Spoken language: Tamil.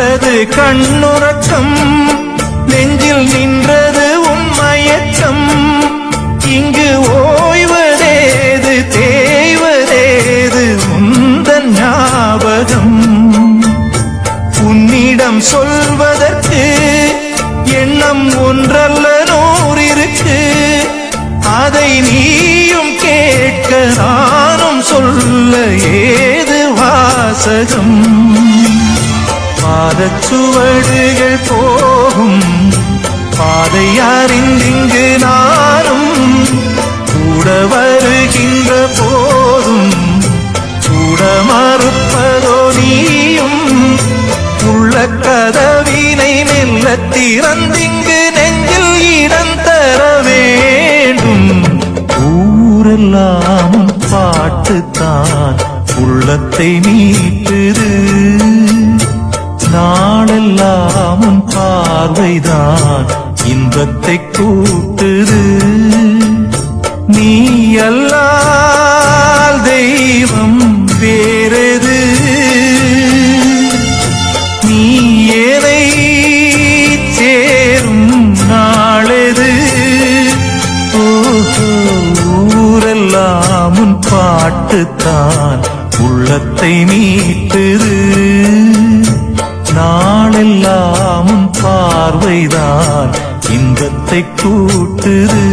நின்றது கண்ணுறக்கம், நெஞ்சில் நின்றது உண்மையச்சம். இங்கு ஓய்வதேது தேய்வதேது உந்தன் ஞாபகம். உன்னிடம் சொல்வதற்கு எண்ணம் ஒன்றல்ல நூறிருக்கு, அதை நீயும் கேட்க நானும் சொல்ல ஏது வாசகம். பாதச்சுவடுகள் போகும் பாதை அறிந்திங்கு நானும் கூட வருகின்ற போதும் கூட மறுப்பதோ நீயும். உள்ள கதவினை மெல்ல திறந்திங்கு நெஞ்சில் இடம் தர வேண்டும். ஊரெல்லாம் பாட்டுத்தான் உள்ளத்தை மீட்டுது, நாளெல்லாம் பார்வைதான் இன்பத்தை கூட்டுது. நீ அல்லால் தெய்வம் வேறது, நீ ஏதை சேரும் நாளெது. ஊரெல்லாம் பாட்டுத்தான் உள்ளத்தை மீட்டுது, நாளெல்லாம் பார்வைதான் இன்பத்தை கூட்டுது.